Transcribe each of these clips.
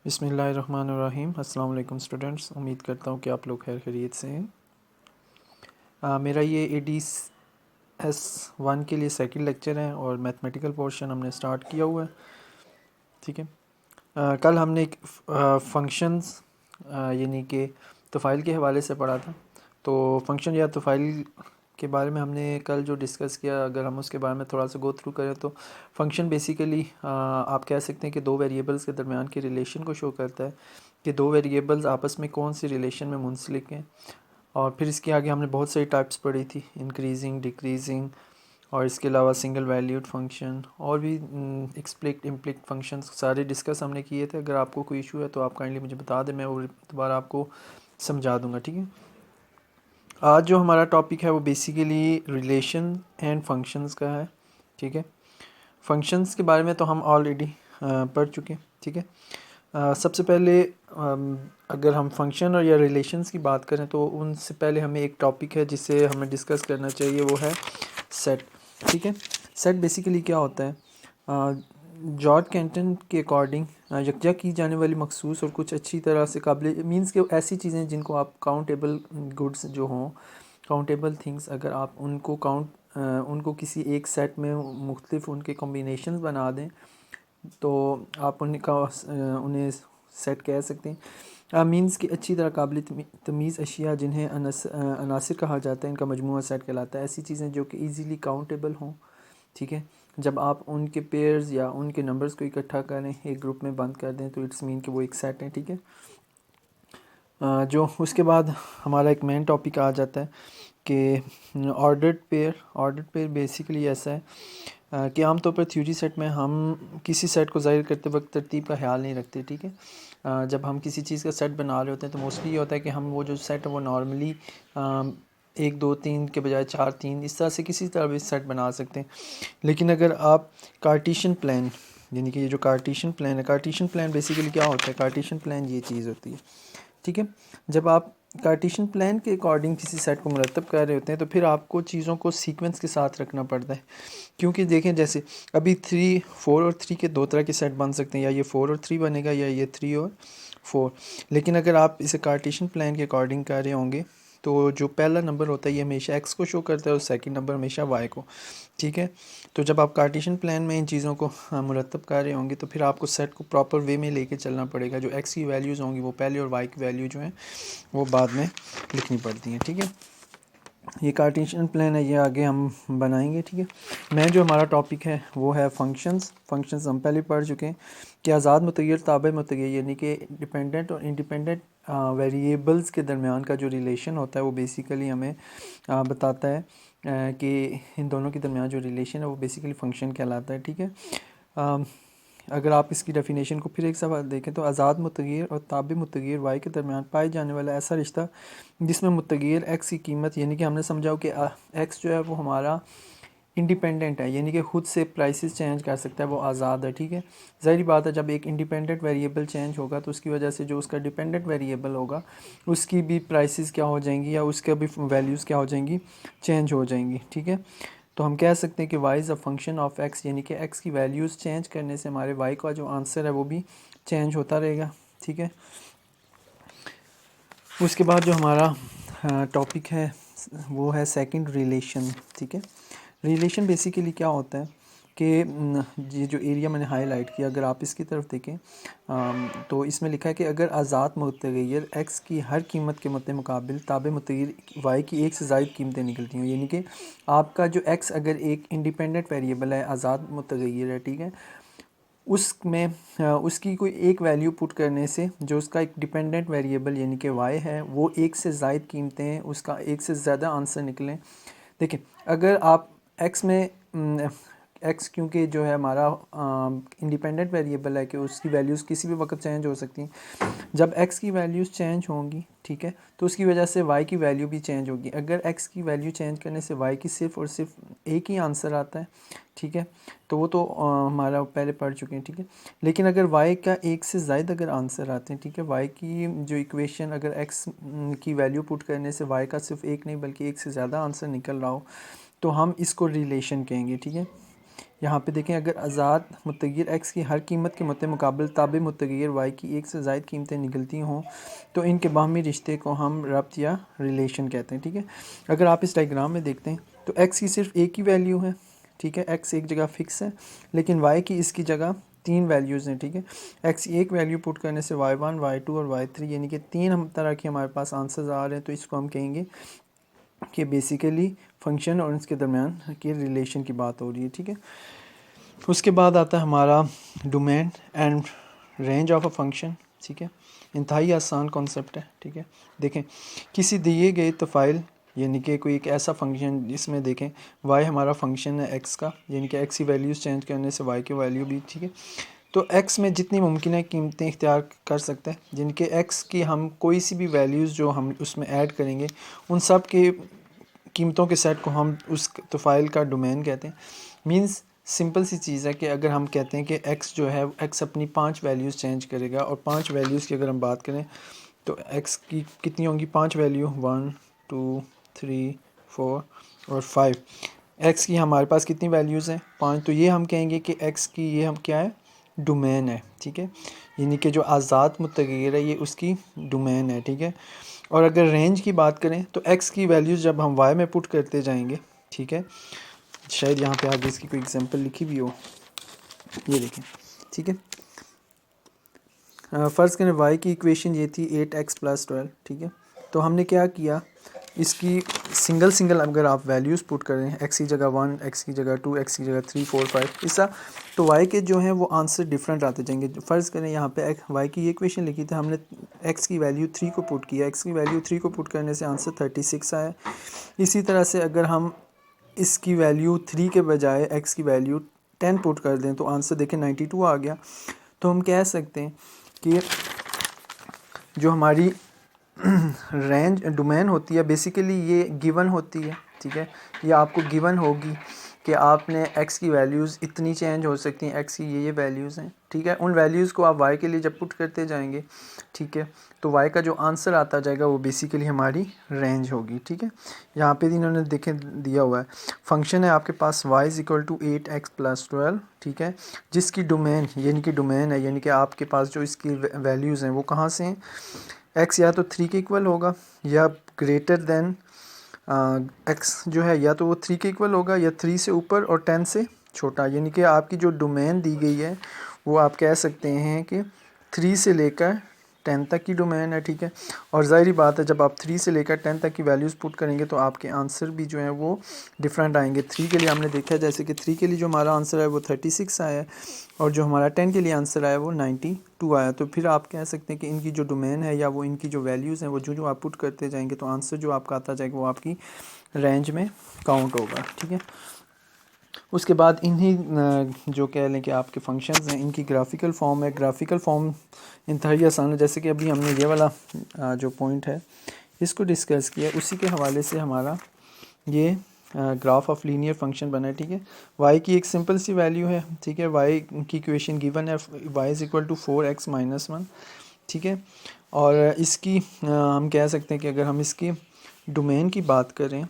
बिस्मिल्लाहिर्रहमानिर्रहीम। अस्सलाम वालेकुम स्टूडेंट्स, उम्मीद करता हूँ कि आप लोग खैर खैरियत से हैं। मेरा ये ADS1 के लिए सेकंड लेक्चर है और मैथमेटिकल पोर्शन हमने स्टार्ट किया हुआ है। ठीक है। कल हमने एक फंक्शंस यानी कि तोफ़ाइल के हवाले से पढ़ा था। तो फंक्शन या तोफ़ाइल के बारे में हमने कल जो डिस्कस किया, अगर हम उसके बारे में थोड़ा सा गो थ्रू करें तो फंक्शन बेसिकली आप कह सकते हैं कि दो वेरिएबल्स के दरमियान के रिलेशन को शो करता है कि दो वेरिएबल्स आपस में कौन सी रिलेशन में मुंसलिक हैं। और फिर इसके आगे हमने बहुत सारी टाइप्स पढ़ी थी, इंक्रीजिंग, डिक्रीजिंग, और इसके अलावा सिंगल वैल्यूड फंक्शन और भी एक्सप्लिक्ट इम्प्लिक्ट फंक्शंस सारे डिस्कस हमने किए थे। अगर आपको कोई इशू है तो आप काइंडली मुझे बता दें, मैं वो दोबारा आपको समझा दूंगा। ठीक है। आज जो हमारा टॉपिक है वो बेसिकली रिलेशन एंड फंक्शंस का है। ठीक है। फंक्शंस के बारे में तो हम ऑलरेडी पढ़ चुके हैं। ठीक है। सबसे पहले अगर हम फंक्शन और या रिलेशंस की बात करें तो उनसे पहले हमें एक टॉपिक है जिसे हमें डिस्कस करना चाहिए, वो है सेट। ठीक है। सेट बेसिकली क्या होता है? जॉर्ज कैंटन के अकॉर्डिंग यकजा की जाने वाली मखसूस और कुछ अच्छी तरह से काबिल मीन्स के ऐसी चीज़ें जिनको आप काउंटेबल गुड्स जो हों, काउंटेबल थिंग्स, अगर आप उनको किसी एक सेट में मुख्तलिफ उनके कॉम्बिनेशन बना दें तो आप उन्हें सेट कह सकते हैं। मीन्स की अच्छी तरह काबिल तमीज़ अशिया जिन्हें अनासिर कहा जाता है, इनका मजमूआ सेट कहलाता है। ऐसी चीज़ें जो कि ईज़िली काउंटेबल हों। ठीक है। जब आप उनके पेयर्स या उनके नंबर्स को इकट्ठा करें, एक ग्रुप में बंद कर दें, तो इट्स मीन कि वो एक सेट है। ठीक है। जो उसके बाद हमारा एक मेन टॉपिक आ जाता है कि ऑर्डर्ड पेयर बेसिकली ऐसा है कि आमतौर पर थ्योरी सेट में हम किसी सेट को ज़ाहिर करते वक्त तरतीब का ख्याल नहीं रखते। ठीक है। जब हम किसी चीज़ का सेट बना रहे होते हैं तो मोस्टली ये होता है कि हम वो जो सेट है वो नॉर्मली एक दो तीन के बजाय चार तीन इस तरह से किसी तरह भी सेट बना सकते हैं। लेकिन अगर आप कार्टेशियन प्लान, यानी कि ये जो कार्टेशियन प्लान है, कार्टेशियन प्लान बेसिकली क्या होता है? कार्टेशियन प्लान ये चीज़ होती है। ठीक है। जब आप कार्टेशियन प्लान के अकॉर्डिंग किसी सेट को मुरतब कर रहे होते हैं तो फिर आपको चीज़ों को सीक्वेंस के साथ रखना पड़ता है। क्योंकि देखें, जैसे अभी 4 और 3 के दो तरह के सेट बन सकते हैं, या ये 4 और 3 बनेगा या ये 3 और 4। लेकिन अगर आप इसे कार्टेशियन प्लान के अकॉर्डिंग कर रहे होंगे तो जो पहला नंबर होता है ये हमेशा एक्स को शो करता है और सेकंड नंबर हमेशा वाई को। ठीक है। तो जब आप कार्टेशियन प्लान में इन चीज़ों को मुरतब कर रहे होंगे तो फिर आपको सेट को प्रॉपर वे में लेके चलना पड़ेगा। जो एक्स की वैल्यूज़ होंगी वो पहले और वाई की वैल्यू जो है वो बाद में लिखनी पड़ती हैं। ठीक है। ये कार्टेशियन प्लान है, ये आगे हम बनाएंगे। ठीक है। मैं जो हमारा टॉपिक है वो है फंक्शंस हम पहले पढ़ चुके हैं कि आज़ाद मुतग़य्यर ताबे मुतग़य्यर यानी कि डिपेंडेंट और इंडिपेंडेंट वेरिएबल्स के दरमियान का जो रिलेशन होता है वो बेसिकली हमें बताता है कि इन दोनों के दरमियान जो रिलेशन है वो बेसिकली फ़ंक्शन कहलाता है। ठीक है। अगर आप इसकी डेफिनेशन को फिर एक सवाल देखें तो आज़ाद मुतग़य्यर और ताबे मुतग़य्यर वाई के दरमियान पाए जाने वाला ऐसा रिश्ता जिसमें मुतग़य्यर एक्स की कीमत, यानी कि हमने समझा कि एक्स जो है वो हमारा इंडिपेंडेंट है, यानी कि ख़ुद से प्राइसेस चेंज कर सकता है, वो आज़ाद है। ठीक है। ज़ाहिर बात है, जब एक इंडिपेंडेंट वेरिएबल चेंज होगा तो उसकी वजह से जो उसका डिपेंडेंट वेरिएबल होगा उसकी भी प्राइसेस क्या हो जाएंगी या उसका भी वैल्यूज़ क्या हो जाएंगी, चेंज हो जाएंगी। ठीक है। तो हम कह सकते हैं कि y is a function of x, यानी कि x की वैल्यूज़ चेंज करने से हमारे y का जो आंसर है वो भी चेंज होता रहेगा। ठीक है। उसके बाद जो हमारा टॉपिक है वो है सेकंड रिलेशन। ठीक है। रिलेशन बेसिकली क्या होता है कि ये जो एरिया मैंने हाईलाइट किया, अगर आप इसकी तरफ देखें तो इसमें लिखा है कि अगर आज़ाद मुतग़य्यर x की हर कीमत के मुकाबिल ताबे मुतग़य्यर y की एक से ज़ायद कीमतें निकलती हैं, यानी कि आपका जो x अगर एक इंडिपेंडेंट वेरिएबल है, आज़ाद मुतग़य्यर है, ठीक है, उसमें उसकी कोई एक वैल्यू पुट करने से जो उसका एक डिपेंडेंट वेरिएबल यानी कि y है वो एक से ज़ायद कीमतें हैं, उसका एक से ज़्यादा आंसर निकलें। देखिए, अगर आप x में x क्योंकि जो है हमारा इंडिपेंडेंट वेरिएबल है कि उसकी वैल्यूज़ किसी भी वक्त चेंज हो सकती हैं। जब x की वैल्यूज़ चेंज होंगी, ठीक है, तो उसकी वजह से y की वैल्यू भी चेंज होगी। अगर x की वैल्यू चेंज करने से y की सिर्फ़ और सिर्फ एक ही आंसर आता है, ठीक है, तो वो तो हमारा पहले पढ़ चुके हैं। ठीक है। लेकिन अगर y का एक से ज़ायद अगर आंसर आते हैं, ठीक है, y की जो इक्वेशन अगर x की वैल्यू पुट करने से y का सिर्फ एक नहीं बल्कि एक से ज़्यादा आंसर निकल रहा हो तो हम इसको रिलेशन कहेंगे। ठीक है। यहाँ पे देखें, अगर आज़ाद मुतग़य्यर x की हर कीमत के मुकाबले ताबे मुतग़य्यर y की एक से ज़ायद कीमतें निकलती हों तो इनके बाहमी रिश्ते को हम रब्त या रिलेशन कहते हैं। ठीक है, अगर आप इस डायग्राम में देखते हैं तो x की सिर्फ एक ही वैल्यू है। ठीक है, x एक जगह फ़िक्स है, लेकिन y की इसकी जगह 3 वैल्यूज़ हैं। ठीक है, x की एक वैल्यू पुट करने से y1, y2 और y3 यानी कि 3 हम तरह के हमारे पास आंसर्स आ रहे हैं। तो इसको हम कहेंगे कि बेसिकली फंक्शन और इसके दरमियान के रिलेशन की बात हो रही है। ठीक है, उसके बाद आता है हमारा domain and range of a function. ठीक है, इंतहाई आसान कॉन्सेप्ट है। ठीक है, देखें, किसी दिए गए तफ़ाइल यानी कि कोई एक ऐसा फंक्शन जिसमें देखें y हमारा फंक्शन है x का, यानी कि x की वैल्यूज़ चेंज करने से y की वैल्यू भी, ठीक है, तो x में जितनी मुमकिन है कीमतें इख्तियार कर सकते हैं, जिनके x की हम कोई सी भी वैल्यूज़ जो हम उसमें ऐड करेंगे उन सब के कीमतों के सेट को हम उस तफ़ाइल का डोमेन कहते हैं। मींस सिंपल सी चीज़ है कि अगर हम कहते हैं कि x जो है x अपनी 5 वैल्यूज़ चेंज करेगा, और 5 वैल्यूज़ की अगर हम बात करें तो x की कितनी होंगी 5 वैल्यू, 1 2 3 4 और 5। x की हमारे पास कितनी वैल्यूज़ हैं 5, तो ये हम कहेंगे कि x की ये हम क्या है, डोमेन है। ठीक है, यानी कि जो आज़ाद मुतग़य्यर है ये उसकी डोमेन है। ठीक है, और अगर रेंज की बात करें तो x की वैल्यूज़ जब हम y में पुट करते जाएंगे, ठीक है, शायद यहाँ पे आगे इसकी कोई एग्जांपल लिखी भी हो, ये देखें। ठीक है, फ़र्ज़ करें y की इक्वेशन ये थी 8x + 12। ठीक है, तो हमने क्या किया, इसकी सिंगल अगर आप वैल्यूज़ पुट करें, x की जगह 1, x की जगह 2, x की जगह 3 4 5 ऐसा, तो y के जो हैं वो आंसर डिफरेंट आते जाएंगे। फ़र्ज़ करें यहाँ पे y की ये इक्वेशन लिखी थी, हमने x की वैल्यू 3 को पुट किया, x की वैल्यू 3 को पुट करने से आंसर 36 आया। इसी तरह से अगर हम इसकी वैल्यू 3 के बजाय x की वैल्यू 10 पुट कर दें तो आंसर देखें 92 आ गया। तो हम कह सकते हैं कि जो हमारी रेंज डोमेन होती है बेसिकली ये गिवन होती है। ठीक है, ये आपको गिवन होगी कि आपने x की वैल्यूज़ इतनी चेंज हो सकती हैं, x की ये वैल्यूज़ हैं। ठीक है, उन वैल्यूज़ को आप y के लिए जब पुट करते जाएंगे, ठीक है, तो y का जो आंसर आता जाएगा वो बेसिकली हमारी रेंज होगी। ठीक है, यहाँ पे इन्होंने देखें दिया हुआ है, फंक्शन है आपके पास y = 8x + 12। ठीक है, जिसकी डोमेन यानी कि डोमेन है, यानी कि आपके पास जो इसकी वैल्यूज़ हैं वो कहाँ से हैं, x या तो 3 के इक्वल होगा या ग्रेटर देन x जो है या तो वो 3 के इक्वल होगा या 3 से ऊपर और 10 से छोटा। यानी कि आपकी जो डोमेन दी गई है वो आप कह सकते हैं कि 3 से लेकर 10 तक की डोमेन है। ठीक है, और ज़ाहिर बात है जब आप 3 से लेकर 10 तक की वैल्यूज़ पुट करेंगे तो आपके आंसर भी जो है वो डिफरेंट आएंगे। 3 के लिए हमने देखा है जैसे कि 3 के लिए जो हमारा आंसर है वो 36 आया है, और जो हमारा 10 के लिए आंसर आया वो 92 आया। तो फिर आप कह सकते हैं कि इनकी जो डोमेन है या वो इनकी जो वैल्यूज़ हैं वो जो आप पुट करते जाएंगे तो आंसर जो आपका आता जाएगा वो आपकी रेंज में काउंट होगा। ठीक है, उसके बाद इन्हीं जो कह लें कि आपके फंक्शंस हैं इनकी ग्राफिकल फॉर्म है। ग्राफिकल फॉर्म इंतहाई आसान है, जैसे कि अभी हमने ये वाला जो पॉइंट है इसको डिस्कस किया, उसी के हवाले से हमारा ये ग्राफ ऑफ लीनियर फंक्शन बना है। ठीक है, y की एक सिंपल सी वैल्यू है। ठीक है, y की इक्वेशन गिवन है, y = 4x - 1। ठीक है, और इसकी हम कह सकते हैं कि अगर हम इसकी डोमेन की बात करें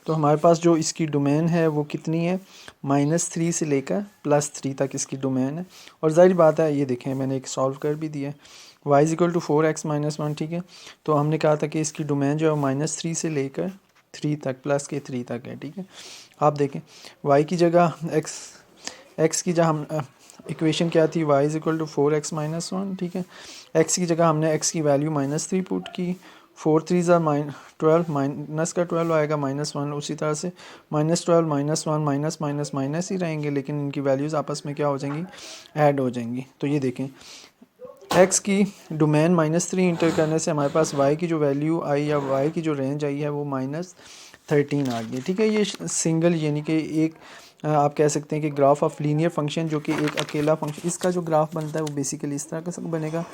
तो हमारे पास जो इसकी डोमेन है वो कितनी है, -3 से लेकर +3 तक इसकी डोमेन है। और ज़ाहिर बात है ये देखें मैंने एक सॉल्व कर भी दिया है, y = 4x - 1। ठीक है, तो हमने कहा था कि इसकी डोमेन जो है -3 से लेकर 3 तक, +3 तक है। ठीक है, आप देखें y की जगह x की जगह हम इक्वेशन क्या थी, y = 4x - 1। ठीक है, x की जगह हमने x की वैल्यू -3 पुट की, 4 3 12, माइनस का 12 आएगा -1। उसी तरह से -12 -1 माइनस माइनस माइनस ही रहेंगे, लेकिन इनकी वैल्यूज़ आपस में क्या हो जाएंगी, ऐड हो जाएंगी। तो ये देखें x की डोमेन -3 इंटर करने से हमारे पास y की जो वैल्यू आई या y की जो रेंज आई है वो -13 आ गई। ठीक है, ये सिंगल यानी कि एक आप कह सकते हैं कि ग्राफ ऑफ लीनियर फंक्शन जो कि एक अकेला फंक्शन, इसका जो ग्राफ बनता है वो बेसिकली इस तरह का सब बनेगा।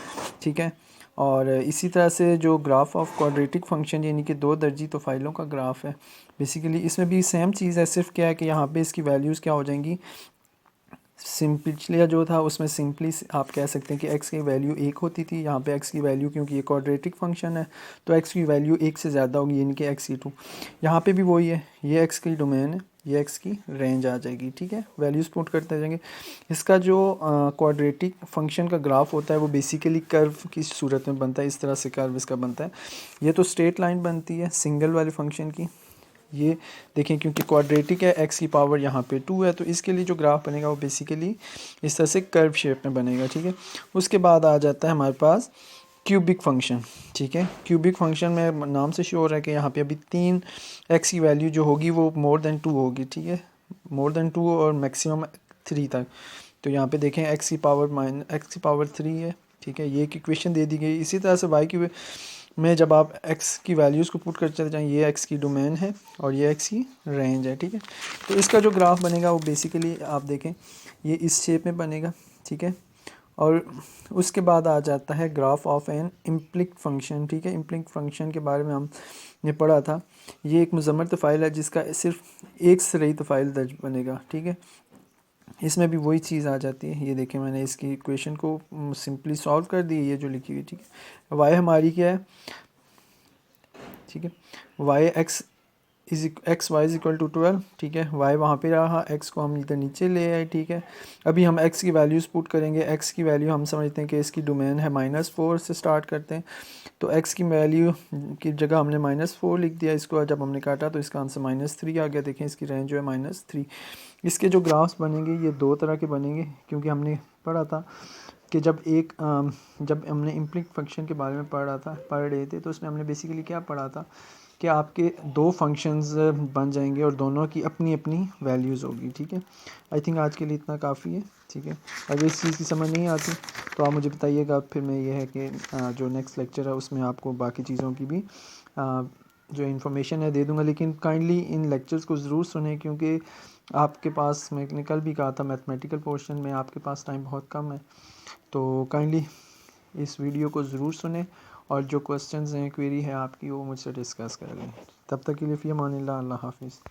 ठीक है, और इसी तरह से जो ग्राफ ऑफ क्वाड्रेटिक फंक्शन यानी कि 2 दर्जी तो फाइलों का ग्राफ है, बेसिकली इसमें भी सेम चीज़ है, सिर्फ क्या है कि यहाँ पे इसकी वैल्यूज़ क्या हो जाएंगी, पिछले जो था उसमें सिंपली आप कह सकते हैं कि x की वैल्यू 1 होती थी, यहाँ पे x की वैल्यू क्योंकि ये क्वाड्रेटिक फंक्शन है तो x की वैल्यू 1 से ज़्यादा होगी यानी कि x2। यहाँ पे भी वही है, ये x की डोमेन है, ये एक्स की रेंज आ जाएगी, ठीक है। वैल्यूज़ पुट करते जाएंगे। इसका जो क्वाड्रेटिक फंक्शन का ग्राफ होता है वो बेसिकली कर्व की सूरत में बनता है, इस तरह से कर्व इसका बनता है। ये तो स्ट्रेट लाइन बनती है सिंगल वाले फंक्शन की। ये देखें क्योंकि क्वाड्रेटिक है, एक्स की पावर यहाँ पे 2 है, तो इसके लिए जो ग्राफ बनेगा वो बेसिकली इस तरह से कर्व शेप में बनेगा, ठीक है। उसके बाद आ जाता है हमारे पास क्यूबिक फंक्शन, ठीक है। क्यूबिक फंक्शन में नाम से श्योर है कि यहाँ पे अभी 3 एक्स की वैल्यू जो होगी वो मोर देन 2 होगी, ठीक है। मोर देन 2 और मैक्सिमम 3 तक। तो यहाँ पे देखें एक्स की पावर 3 है, ठीक है। ये एक इक्वेशन दे दी गई। इसी तरह से वाई की में जब आप एक्स की वैल्यूज़ को पुट करते चले जाएँ, ये एक्स की डोमेन है और ये एक्स की रेंज है, ठीक है। तो इसका जो ग्राफ बनेगा वो बेसिकली आप देखें ये इस शेप में बनेगा, ठीक है। और उसके बाद आ जाता है ग्राफ ऑफ एन इम्प्लिक फंक्शन, ठीक है। इम्प्लिक फंक्शन के बारे में हमने पढ़ा था। ये एक मुज़म्मर तफ़ाइल है जिसका सिर्फ एक सरई तफ़ाइल दर्ज बनेगा, ठीक है। इसमें भी वही चीज़ आ जाती है। ये देखें मैंने इसकी इक्वेशन को सिंपली सॉल्व कर दी, ये जो लिखी हुई, ठीक है। वाई हमारी क्या है, ठीक है। Y X Y is equal to 12, ठीक है। वाई वहाँ पे रहा, एक्स को हम इधर नीचे ले आए, ठीक है। अभी हम एक्स की वैल्यूज़ पुट करेंगे। एक्स की वैल्यू हम समझते हैं कि इसकी डोमेन है -4 से स्टार्ट करते हैं। तो एक्स की वैल्यू की जगह हमने -4 लिख दिया। इसको जब हमने काटा तो इसका आंसर -3 आ गया। देखें इसकी रेंज जो है -3। इसके जो ग्राफ्स बनेंगे ये दो तरह के बनेंगे, क्योंकि हमने पढ़ा था कि जब हमने इम्प्लिक फंक्शन के बारे में पढ़ रहे थे, तो उसमें हमने बेसिकली क्या पढ़ा था कि आपके दो फंक्शंस बन जाएंगे और दोनों की अपनी अपनी वैल्यूज़ होगी, ठीक है। आई थिंक आज के लिए इतना काफ़ी है, ठीक है। अगर इस चीज़ की समझ नहीं आती तो आप मुझे बताइएगा, फिर मैं ये है कि जो नेक्स्ट लेक्चर है उसमें आपको बाकी चीज़ों की भी जो इन्फॉर्मेशन है दे दूँगा। लेकिन काइंडली इन लेक्चर्स को ज़रूर सुनें, क्योंकि आपके पास, मैंने कल भी कहा था, मैथमेटिकल पोर्शन में आपके पास टाइम बहुत कम है। तो काइंडली इस वीडियो को ज़रूर सुनें और जो क्वेश्चंस हैं, क्वेरी है आपकी, वो मुझसे डिस्कस करें। तब तक के लिए फ़ी अमानिल्लाह, अल्लाह हाफ़िज़।